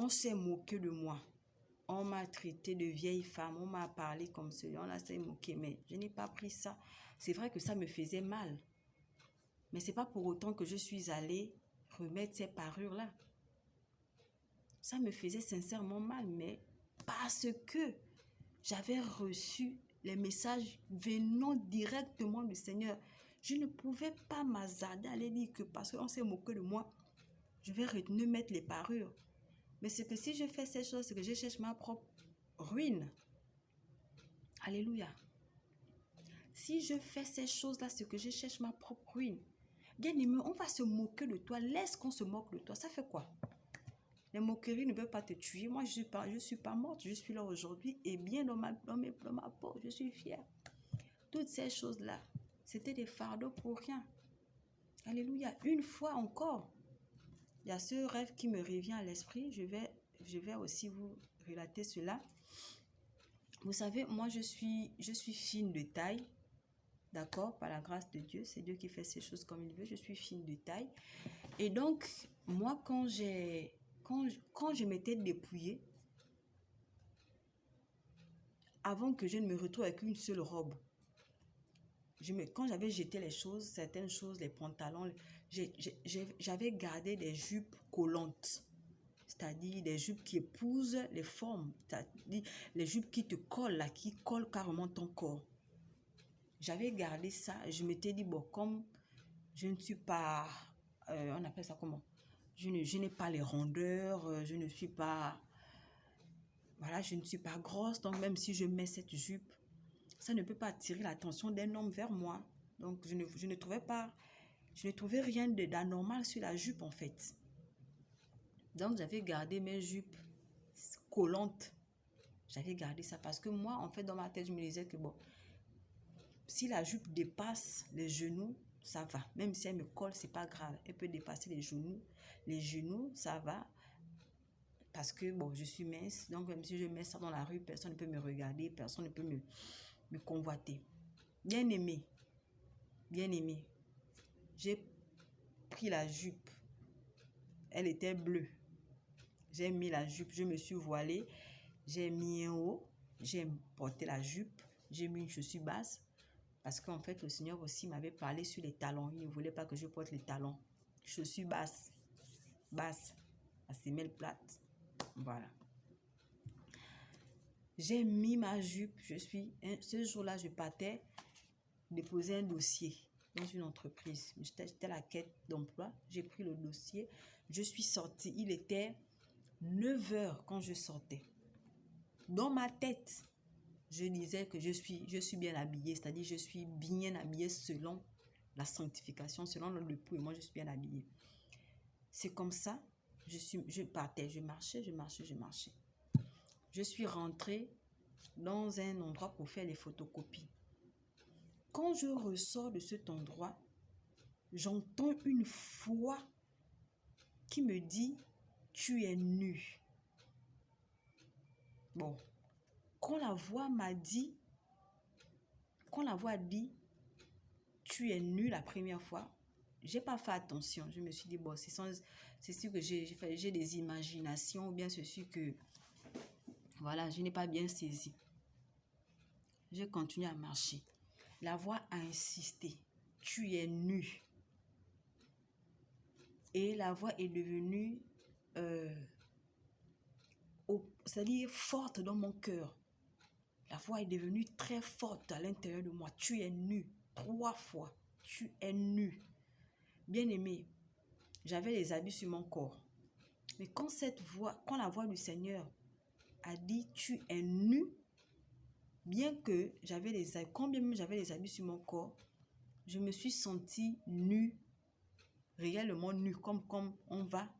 On s'est moqué de moi. On m'a traité de vieille femme. On m'a parlé comme cela. On s'est moqué. Mais je n'ai pas pris ça. C'est vrai que ça me faisait mal. Mais ce n'est pas pour autant que je suis allée remettre ces parures-là. Ça me faisait sincèrement mal. Mais parce que j'avais reçu les messages venant directement du Seigneur, je ne pouvais pas m'hasarder à aller dire que parce qu'on s'est moqué de moi, je vais retenir mettre les parures. Mais c'est que si je fais ces choses, c'est que je cherche ma propre ruine. Alléluia. Si je fais ces choses-là, c'est que je cherche ma propre ruine. Bien-aimé, on va se moquer de toi. Laisse qu'on se moque de toi. Ça fait quoi? Les moqueries ne peuvent pas te tuer. Moi, je ne suis pas morte. Je suis là aujourd'hui et bien dans ma peau. Je suis fière. Toutes ces choses-là, c'était des fardeaux pour rien. Alléluia. Une fois encore, il y a ce rêve qui me revient à l'esprit. Je vais aussi vous relater cela. Vous savez, moi, je suis fine de taille. D'accord? Par la grâce de Dieu. C'est Dieu qui fait ces choses comme il veut. Je suis fine de taille. Et donc, moi, quand je m'étais dépouillée, avant que je ne me retrouve avec une seule robe, quand j'avais jeté les choses, certaines choses, les pantalons, j'avais gardé des jupes collantes. C'est-à-dire des jupes qui épousent les formes. C'est-à-dire les jupes qui te collent là, qui collent carrément ton corps. J'avais gardé ça et je m'étais dit, bon, comme je ne suis pas, on appelle ça comment? Je n'ai pas les rondeurs, je ne suis pas, voilà, je ne suis pas grosse. Donc même si je mets cette jupe, ça ne peut pas attirer l'attention d'un homme vers moi. Donc je ne trouvais rien d'anormal sur la jupe en fait. Donc j'avais gardé mes jupes collantes. J'avais gardé ça parce que moi, en fait, dans ma tête, je me disais que bon, si la jupe dépasse les genoux, ça va. Même si elle me colle, c'est pas grave. Elle peut dépasser les genoux. Les genoux, ça va. Parce que bon, je suis mince. Donc même si je mets ça dans la rue, personne ne peut me regarder. Personne ne peut me convoiter. Bien aimé. Bien aimé. J'ai pris la jupe. Elle était bleue. J'ai mis la jupe. Je me suis voilée. J'ai mis un haut. J'ai porté la jupe. J'ai mis une chaussure basse. Parce qu'en fait, le Seigneur aussi m'avait parlé sur les talons. Il ne voulait pas que je porte les talons. Chaussures basses. Basse. À semelle plate. Voilà. J'ai mis ma jupe. Ce jour-là, je partais déposer un dossier dans une entreprise. J'étais à la quête d'emploi. J'ai pris le dossier. Je suis sortie. Il était 9 heures quand je sortais. Dans ma tête, je disais que je suis bien habillée, c'est-à-dire je suis bien habillée selon la sanctification, selon le pouls, et moi je suis bien habillée. C'est comme ça, je partais, je marchais. Je suis rentrée dans un endroit pour faire les photocopies. Quand je ressors de cet endroit, j'entends une voix qui me dit « Tu es nue ». Bon, quand la voix dit « Tu es nue » la première fois, j'ai pas fait attention. Je me suis dit, bon, c'est sûr que j'ai des imaginations ou bien c'est sûr que, voilà, je n'ai pas bien saisi. J'ai continué à marcher. La voix a insisté. Tu es nue. Et la voix est devenue, c'est-à-dire forte dans mon cœur. La voix est devenue très forte à l'intérieur de moi. Tu es nue. 3 fois. Tu es nue. Bien-aimé, j'avais les habits sur mon corps. Mais quand la voix du Seigneur a dit tu es nu, bien que combien même j'avais les habits sur mon corps, je me suis sentie nue, réellement nue, comme on va,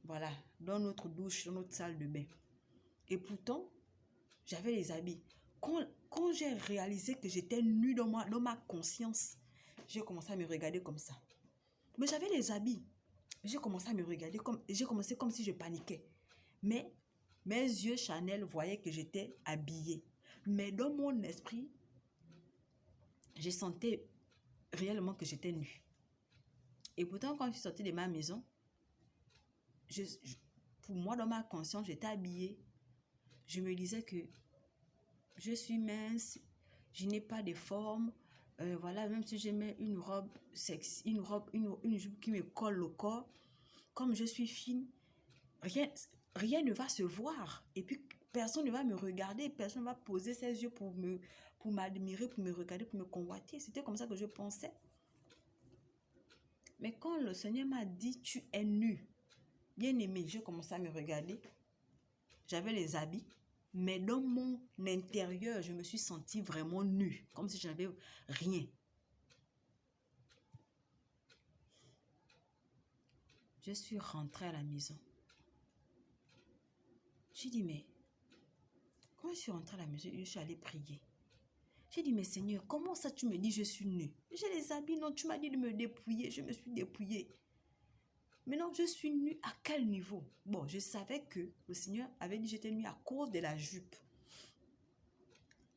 voilà, dans notre douche, dans notre salle de bain. Et pourtant, j'avais les habits. Quand j'ai réalisé que j'étais nue dans ma conscience, j'ai commencé à me regarder comme ça. Mais j'avais les habits. J'ai commencé à me regarder j'ai commencé comme si je paniquais. Mais mes yeux charnels voyaient que j'étais habillée. Mais dans mon esprit, je sentais réellement que j'étais nue. Et pourtant, quand je suis sortie de ma maison, pour moi, dans ma conscience, j'étais habillée. Je me disais que je suis mince, je n'ai pas de forme. Voilà, même si je mets une robe sexy, une jupe qui me colle le corps, comme je suis fine, rien ne va se voir. Et puis, personne ne va me regarder, personne ne va poser ses yeux pour m'admirer, pour me regarder, pour me convoiter. C'était comme ça que je pensais. Mais quand le Seigneur m'a dit, tu es nu, bien aimé, j'ai commencé à me regarder. J'avais les habits, mais dans mon intérieur, je me suis sentie vraiment nue, comme si je n'avais rien. Je suis rentrée à la maison. J'ai dit, mais quand je suis rentrée à la maison, je suis allée prier. J'ai dit, mais Seigneur, comment ça tu me dis je suis nue? J'ai les habits, non, tu m'as dit de me dépouiller, je me suis dépouillée. Mais non, je suis nue à quel niveau? Bon, je savais que le Seigneur avait dit que j'étais nue à cause de la jupe.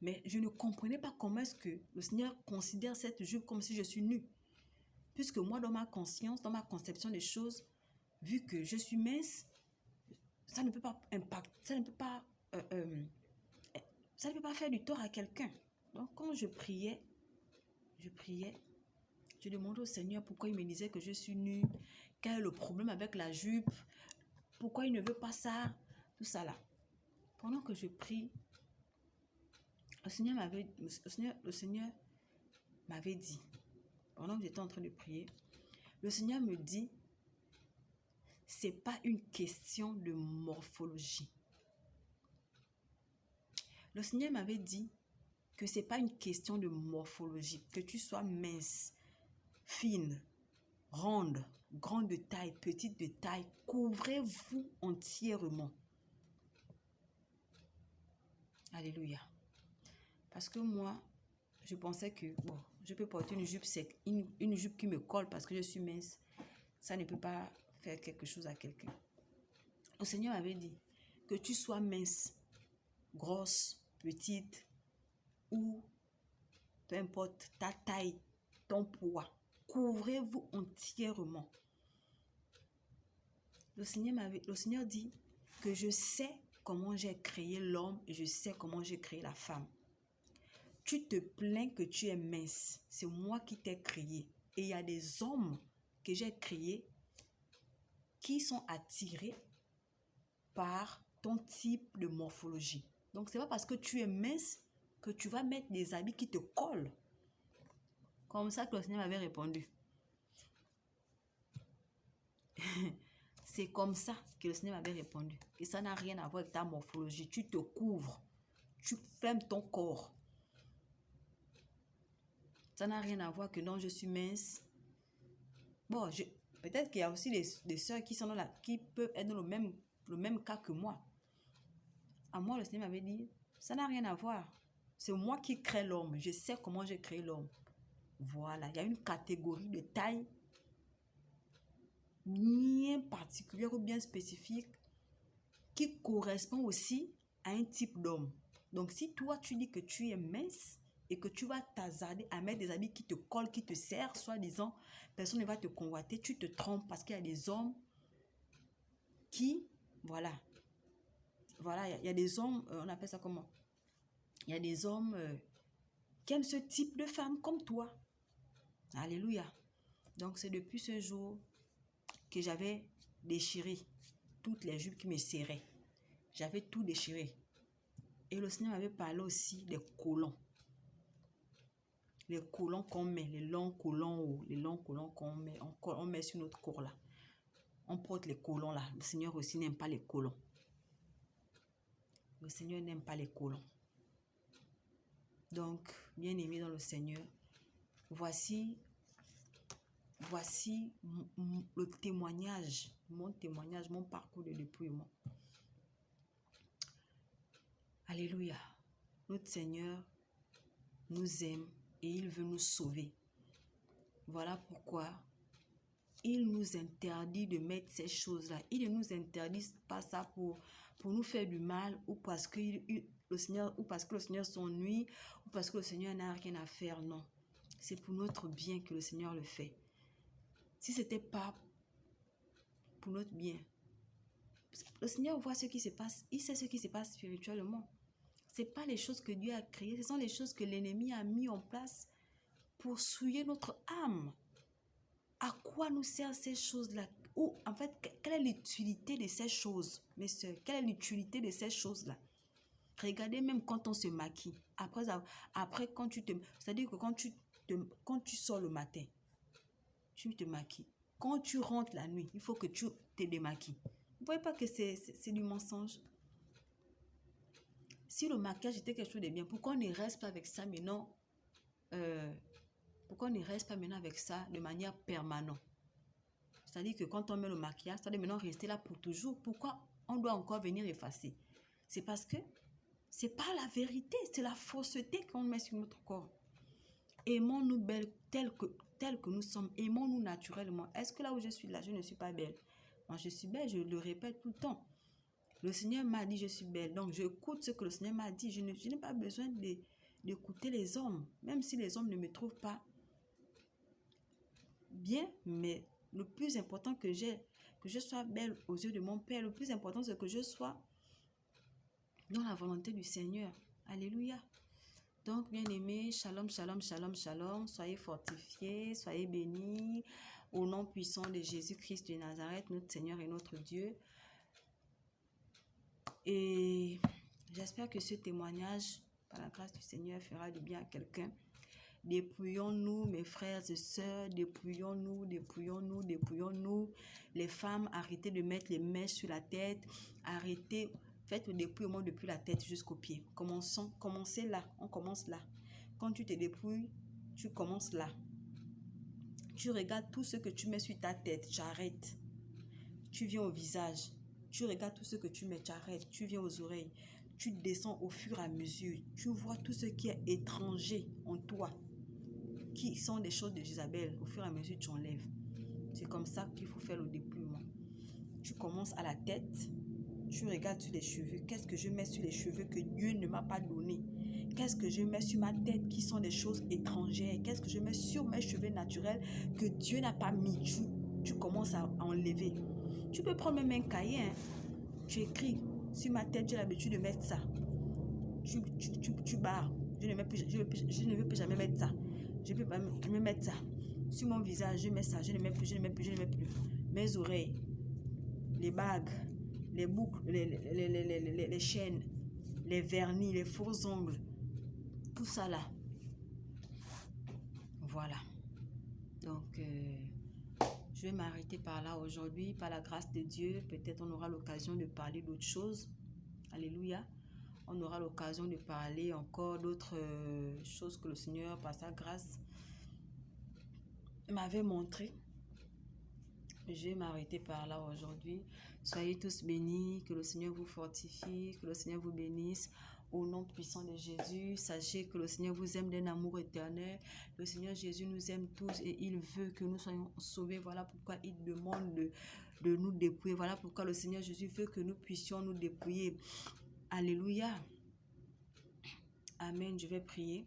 Mais je ne comprenais pas comment est-ce que le Seigneur considère cette jupe comme si je suis nue. Puisque moi, dans ma conscience, dans ma conception des choses, vu que je suis mince, ça ne peut pas impacter, ça ne peut pas faire du tort à quelqu'un. Donc, quand je priais, je demandais au Seigneur pourquoi il me disait que je suis nue, quel est le problème avec la jupe, pourquoi il ne veut pas ça, tout ça là. Pendant que je prie, le Seigneur m'avait dit, pendant que j'étais en train de prier, le Seigneur me dit, c'est pas une question de morphologie. Le Seigneur m'avait dit que c'est pas une question de morphologie, que tu sois mince, fine, ronde, grande de taille, petite de taille, couvrez-vous entièrement. Alléluia. Parce que moi, je pensais que, bon, je peux porter une jupe sec, une jupe qui me colle parce que je suis mince. Ça ne peut pas faire quelque chose à quelqu'un. Le Seigneur m'avait dit que tu sois mince, grosse, petite, ou peu importe ta taille, ton poids, couvrez-vous entièrement. Le Seigneur dit que je sais comment j'ai créé l'homme et je sais comment j'ai créé la femme. Tu te plains que tu es mince. C'est moi qui t'ai créé. Et il y a des hommes que j'ai créés qui sont attirés par ton type de morphologie. Donc, ce n'est pas parce que tu es mince que tu vas mettre des habits qui te collent. Comme ça que le Seigneur m'avait répondu. C'est comme ça que le Seigneur m'avait répondu. Et ça n'a rien à voir avec ta morphologie. Tu te couvres. Tu fermes ton corps. Ça n'a rien à voir que non, je suis mince. Bon, peut-être qu'il y a aussi des sœurs qui sont qui peuvent être dans le même cas que moi. À moi, le Seigneur m'avait dit, ça n'a rien à voir. C'est moi qui crée l'homme. Je sais comment j'ai créé l'homme. Voilà, il y a une catégorie de taille bien particulière ou bien spécifique qui correspond aussi à un type d'homme. Donc, si toi, tu dis que tu es mince et que tu vas t'hasarder à mettre des habits qui te collent, qui te serrent, soi-disant, personne ne va te convoiter, tu te trompes parce qu'il y a des hommes qui, voilà, il y a des hommes, on appelle ça comment? Il y a des hommes qui aiment ce type de femme comme toi. Alléluia. Donc, c'est depuis ce jour que j'avais déchiré toutes les jupes qui me serraient. J'avais tout déchiré. Et le Seigneur m'avait parlé aussi des collants. Les collants qu'on met, les longs collants qu'on met sur notre corps là. On porte les collants là. Le Seigneur aussi n'aime pas les collants. Le Seigneur n'aime pas les collants. Donc, bien aimé dans le Seigneur, voici le témoignage, mon parcours de dépouillement. Alléluia. Notre Seigneur nous aime et il veut nous sauver. Voilà pourquoi il nous interdit de mettre ces choses-là. Il ne nous interdit pas ça pour nous faire du mal ou parce que le Seigneur s'ennuie ou parce que le Seigneur n'a rien à faire. Non. C'est pour notre bien que le Seigneur le fait. Si ce n'était pas pour notre bien, Le Seigneur voit ce qui se passe. Il sait ce qui se passe spirituellement. Ce n'est pas les choses que Dieu a créées. Ce sont les choses que l'ennemi a mis en place pour souiller notre âme. À quoi nous servent ces choses-là? Ou en fait, quelle est l'utilité de ces choses, mes soeurs? Quelle est l'utilité de ces choses-là? Regardez même quand on se maquille. Après quand tu te... C'est-à-dire que quand tu sors le matin, tu te maquilles. Quand tu rentres la nuit, il faut que tu te démaquilles. Vous ne voyez pas que c'est du mensonge? Si le maquillage était quelque chose de bien, pourquoi on ne reste pas avec ça maintenant? Pourquoi on ne reste pas maintenant avec ça de manière permanente? C'est-à-dire que quand on met le maquillage, ça doit maintenant rester là pour toujours. Pourquoi on doit encore venir effacer? C'est parce que c'est pas la vérité, c'est la fausseté qu'on met sur notre corps. Aimons-nous belles telles que nous sommes. Aimons-nous naturellement. Est-ce que là où je suis là, je ne suis pas belle? Moi, je suis belle, je le répète tout le temps. Le Seigneur m'a dit je suis belle. Donc, j'écoute ce que le Seigneur m'a dit. Je n'ai pas besoin d'écouter les hommes. Même si les hommes ne me trouvent pas bien, mais le plus important que je sois belle aux yeux de mon Père. Le plus important, c'est que je sois dans la volonté du Seigneur. Alléluia. Donc, bien-aimés, shalom, shalom, shalom, shalom. Soyez fortifiés, soyez bénis. Au nom puissant de Jésus-Christ de Nazareth, notre Seigneur et notre Dieu. Et j'espère que ce témoignage, par la grâce du Seigneur, fera du bien à quelqu'un. Dépouillons-nous, mes frères et sœurs, dépouillons-nous, dépouillons-nous, dépouillons-nous. Les femmes, arrêtez de mettre les mèches sur la tête. Arrêtez, faites le dépouillement depuis la tête jusqu'aux pieds. Commencez là, on commence là. Quand tu te dépouilles, tu commences là. Tu regardes tout ce que tu mets sur ta tête, tu arrêtes. Tu viens au visage. Tu regardes tout ce que tu mets, tu arrêtes. Tu viens aux oreilles. Tu descends au fur et à mesure. Tu vois tout ce qui est étranger en toi, qui sont des choses de Jézabel. Au fur et à mesure, tu enlèves. C'est comme ça qu'il faut faire le dépouillement. Tu commences à la tête. Tu regardes sur les cheveux. Qu'est-ce que je mets sur les cheveux que Dieu ne m'a pas donné? Qu'est-ce que je mets sur ma tête qui sont des choses étrangères? Qu'est-ce que je mets sur mes cheveux naturels que Dieu n'a pas mis? Tu commences à enlever. Tu peux prendre même un cahier. Tu écris. Sur ma tête, j'ai l'habitude de mettre ça. Tu barres. Je ne veux plus jamais mettre ça. Je ne peux pas me mettre ça. Sur mon visage, je mets ça. Je ne mets plus. Mes oreilles, les bagues, les boucles, les chaînes, les vernis, les faux ongles. Tout ça là. Voilà. Donc, je vais m'arrêter par là aujourd'hui. Par la grâce de Dieu, peut-être on aura l'occasion de parler d'autres choses. Alléluia. On aura l'occasion de parler encore d'autres choses que le Seigneur, par sa grâce, m'avait montré. Je vais m'arrêter par là aujourd'hui. Soyez tous bénis, que le Seigneur vous fortifie, que le Seigneur vous bénisse. Au nom puissant de Jésus, sachez que le Seigneur vous aime d'un amour éternel. Le Seigneur Jésus nous aime tous et il veut que nous soyons sauvés. Voilà pourquoi il demande de nous dépouiller. Voilà pourquoi le Seigneur Jésus veut que nous puissions nous dépouiller. Alléluia. Amen. Je vais prier.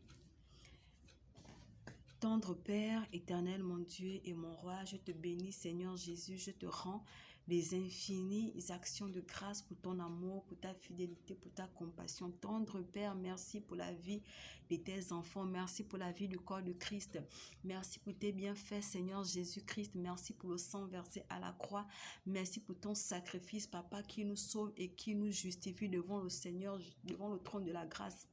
Tendre Père, éternel mon Dieu et mon roi, je te bénis Seigneur Jésus, je te rends les infinies actions de grâce pour ton amour, pour ta fidélité, pour ta compassion. Tendre Père, merci pour la vie de tes enfants, merci pour la vie du corps de Christ, merci pour tes bienfaits Seigneur Jésus-Christ, merci pour le sang versé à la croix, merci pour ton sacrifice Papa qui nous sauve et qui nous justifie devant le Seigneur, devant le trône de la grâce.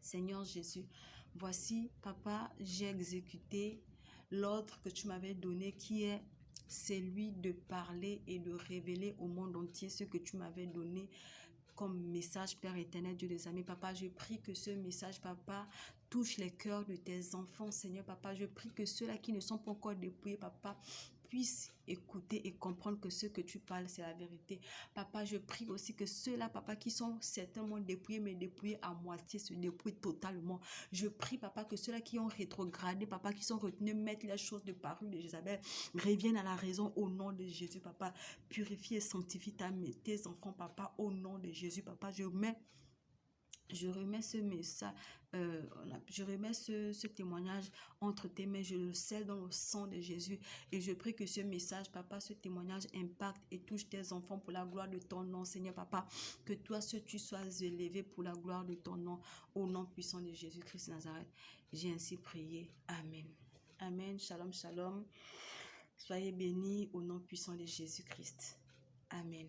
Seigneur Jésus, voici, Papa, j'ai exécuté l'ordre que tu m'avais donné qui est celui de parler et de révéler au monde entier ce que tu m'avais donné comme message, Père éternel, Dieu des amis. Papa, je prie que ce message, Papa, touche les cœurs de tes enfants, Seigneur. Papa, je prie que ceux-là qui ne sont pas encore dépouillés, Papa, puissent écouter et comprendre que ce que tu parles, c'est la vérité. Papa, je prie aussi que ceux-là, Papa, qui sont certainement dépouillés, mais dépouillés à moitié, se dépouillent totalement. Je prie, Papa, que ceux-là qui ont rétrogradé, Papa, qui sont retenus, mettre les choses de parole de Jézabel, reviennent à la raison au nom de Jésus, Papa. Purifie et sanctifie tes enfants, Papa, au nom de Jésus, Papa. Je remets ce message, je remets ce témoignage entre tes mains, je le scelle dans le sang de Jésus et je prie que ce message, papa, ce témoignage impacte et touche tes enfants pour la gloire de ton nom, Seigneur, papa, que toi, tu sois élevé pour la gloire de ton nom, au nom puissant de Jésus-Christ de Nazareth. J'ai ainsi prié. Amen. Amen. Shalom, shalom. Soyez bénis au nom puissant de Jésus-Christ. Amen.